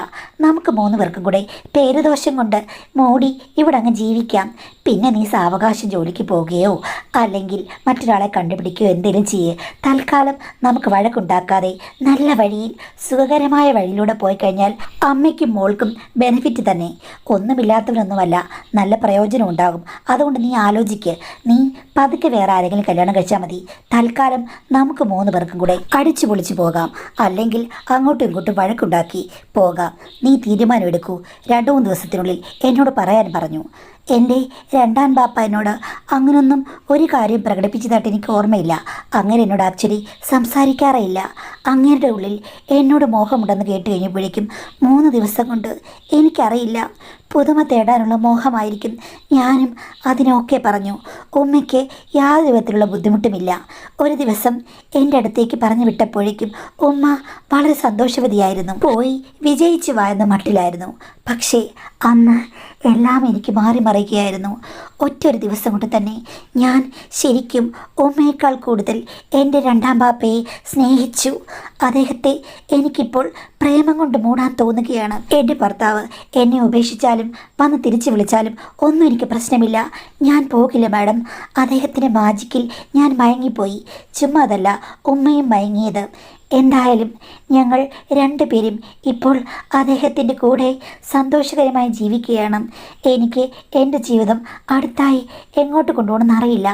നമുക്ക് 3 പേർക്കും കൂടെ പേരുദോഷം കൊണ്ട് മോടി ഇവിടെ അങ്ങ് ജീവിക്കാം. പിന്നെ നീ സാവകാശം ജോലിക്ക് പോവുകയോ അല്ലെങ്കിൽ മറ്റൊരാളെ കണ്ടുപിടിക്കുകയോ എന്തെങ്കിലും ചെയ്യേ. തൽക്കാലം നമുക്ക് വഴക്കുണ്ടാക്കാതെ നല്ല വഴിയിൽ സുഖകരമായ വഴിയിലൂടെ പോയി കഴിഞ്ഞാൽ അമ്മയ്ക്കും മോൾക്കും ബെനിഫിറ്റ് തന്നെ. ഒന്നുമില്ലാത്തവരൊന്നുമല്ല, നല്ല പ്രയോജനം ഉണ്ടാകും. അതുകൊണ്ട് നീ ആലോചിക്ക്. നീ പതുക്കെ വേറെ ആരെങ്കിലും കല്യാണം കഴിച്ചാൽ മതി. തൽക്കാലം നമുക്ക് 3 പേർക്കും കൂടെ അടിച്ചു പൊളിച്ചു പോകാം. അല്ലെങ്കിൽ അങ്ങോട്ടും ഇങ്ങോട്ടും വഴക്കുണ്ടാക്കി പോകാം. നീ തീരുമാനം എടുക്കൂ. 2-3 ദിവസത്തിനുള്ളിൽ എന്നോട് പറയാൻ പറഞ്ഞു. എൻ്റെ രണ്ടാം ബാപ്പ എന്നോട് അങ്ങനൊന്നും ഒരു കാര്യം പ്രകടിപ്പിച്ചതായിട്ട് എനിക്ക് ഓർമ്മയില്ല. അങ്ങനെ എന്നോട് ആക്ച്വലി സംസാരിക്കാറേയില്ല. അങ്ങേരുടെ ഉള്ളിൽ എന്നോട് മോഹമുണ്ടെന്ന് കേട്ട് കഴിഞ്ഞപ്പോഴേക്കും 3 ദിവസം കൊണ്ട് എനിക്കറിയില്ല, പുതുമ തേടാനുള്ള മോഹമായിരിക്കും. ഞാനും അതിനൊക്കെ പറഞ്ഞു. ഉമ്മയ്ക്ക് യാതൊരു വിധത്തിലുള്ള ബുദ്ധിമുട്ടുമില്ല. ഒരു ദിവസം എൻ്റെ അടുത്തേക്ക് പറഞ്ഞു വിട്ടപ്പോഴേക്കും ഉമ്മ വളരെ സന്തോഷവതിയായിരുന്നു. പോയി വിജയിച്ചു വായെന്ന മട്ടിലായിരുന്നു. പക്ഷേ അന്ന് എല്ലാം എനിക്ക് മാറി മറിയുകയായിരുന്നു. ഒറ്റൊരു ദിവസം കൊണ്ട് തന്നെ ഞാൻ ശരിക്കും ഉമ്മയേക്കാൾ കൂടുതൽ എൻ്റെ രണ്ടാം ബാപ്പയെ സ്നേഹിച്ചു. അദ്ദേഹത്തെ എനിക്കിപ്പോൾ പ്രേമം കൊണ്ട് മൂടാൻ തോന്നുകയാണ്. എൻ്റെ ഭർത്താവ് എന്നെ ഉപേക്ഷിച്ചാലും വന്ന് തിരിച്ചു വിളിച്ചാലും ഒന്നും എനിക്ക് പ്രശ്നമില്ല. ഞാൻ പോകില്ല മാഡം. അദ്ദേഹത്തിൻ്റെ മാജിക്കിൽ ഞാൻ മയങ്ങിപ്പോയി. ചുമ്മാ അതല്ല, ഉമ്മയും മയങ്ങിയത്. എന്തായാലും ഞങ്ങൾ 2 പേരും ഇപ്പോൾ അദ്ദേഹത്തിൻ്റെ കൂടെ സന്തോഷകരമായി ജീവിക്കുകയാണ്. എനിക്ക് എൻ്റെ ജീവിതം അടുത്തായി എങ്ങോട്ട് കൊണ്ടുപോകണമെന്ന് അറിയില്ല.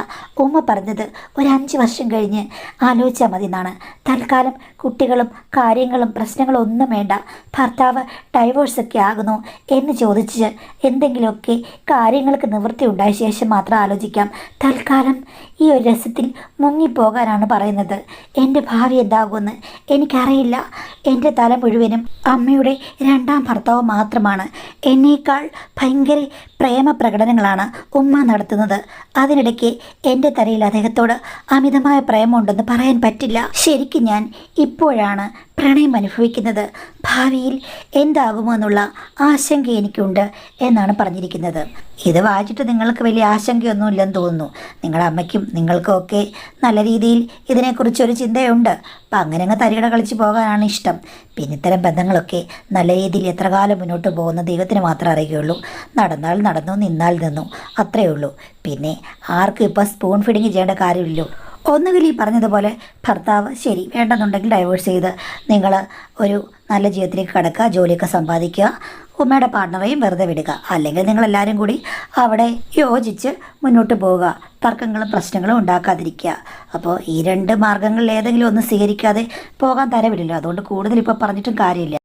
ഉമ്മ പറഞ്ഞത് ഒരു 5 വർഷം കഴിഞ്ഞ് ആലോചിച്ചാൽ മതി എന്നാണ്. തൽക്കാലം കുട്ടികളും കാര്യങ്ങളും പ്രശ്നങ്ങളും ഒന്നും വേണ്ട. ഭർത്താവ് ഡൈവോഴ്സൊക്കെ ആകുന്നു എന്ന് ചോദിച്ച് എന്തെങ്കിലുമൊക്കെ കാര്യങ്ങൾക്ക് നിവൃത്തി ഉണ്ടായ ശേഷം മാത്രം ആലോചിക്കാം. തൽക്കാലം ഈ ഒരു രസത്തിൽ മുങ്ങിപ്പോകാനാണ് പറയുന്നത്. എൻ്റെ ഭാവി എന്താകുമെന്ന് എനിക്കറിയില്ല. എൻ്റെ തല മുഴുവനും അമ്മയുടെ രണ്ടാം ഭർത്താവ് മാത്രമാണ്. എന്നേക്കാൾ ഭയങ്കര പ്രേമ പ്രകടനങ്ങളാണ് ഉമ്മ നടത്തുന്നത്. അതിനിടയ്ക്ക് എൻ്റെ തലയിൽ അദ്ദേഹത്തോട് അമിതമായ പ്രേമമുണ്ടെന്ന് പറയാൻ പറ്റില്ല. ശരിക്കും ഞാൻ ഇപ്പോഴാണ് പ്രണയം അനുഭവിക്കുന്നത്. ഭാവിയിൽ എന്താകുമോ എന്നുള്ള ആശങ്ക എനിക്കുണ്ട് എന്നാണ് പറഞ്ഞിരിക്കുന്നത്. ഇത് വായിച്ചിട്ട് നിങ്ങൾക്ക് വലിയ ആശങ്കയൊന്നുമില്ലെന്ന് തോന്നുന്നു. നിങ്ങളുടെ അമ്മയ്ക്കും നിങ്ങൾക്കും ഒക്കെ നല്ല രീതിയിൽ ഇതിനെക്കുറിച്ചൊരു ചിന്തയുണ്ട്. അപ്പം അങ്ങനെ അങ്ങ് തരികട കളിച്ച് പോകാനാണ് ഇഷ്ടം. പിന്നെ ഇത്തരം ബന്ധങ്ങളൊക്കെ നല്ല രീതിയിൽ എത്ര കാലം മുന്നോട്ട് പോകുന്ന ദൈവത്തിന് മാത്രമേ അറിയുകയുള്ളൂ. നടന്നാൽ നടന്നു, നിന്നാൽ നിന്നു, അത്രയേ ഉള്ളൂ. പിന്നെ ആർക്കും ഇപ്പോൾ സ്പൂൺ ഫീഡിങ് ചെയ്യേണ്ട കാര്യമില്ലല്ലോ. ഒന്നുകിൽ ഈ പറഞ്ഞതുപോലെ ഭർത്താവ് ശരി വേണ്ടെന്നുണ്ടെങ്കിൽ ഡൈവേഴ്സ് ചെയ്ത് നിങ്ങൾ ഒരു നല്ല ജീവിതത്തിലേക്ക് കടക്കുക, ജോലിയൊക്കെ സമ്പാദിക്കുക, ഉമ്മയുടെ പാർട്ണറേയും വെറുതെ വിടുക. അല്ലെങ്കിൽ നിങ്ങളെല്ലാവരും കൂടി അവിടെ യോജിച്ച് മുന്നോട്ട് പോവുക, തർക്കങ്ങളും പ്രശ്നങ്ങളും ഉണ്ടാക്കാതിരിക്കുക. അപ്പോൾ ഈ 2 മാർഗ്ഗങ്ങളിൽ ഏതെങ്കിലും ഒന്ന് സ്വീകരിക്കാതെ പോകാൻ തരവില്ലല്ലോ. അതുകൊണ്ട് കൂടുതൽ ഇപ്പോൾ പറഞ്ഞിട്ടും കാര്യമില്ല.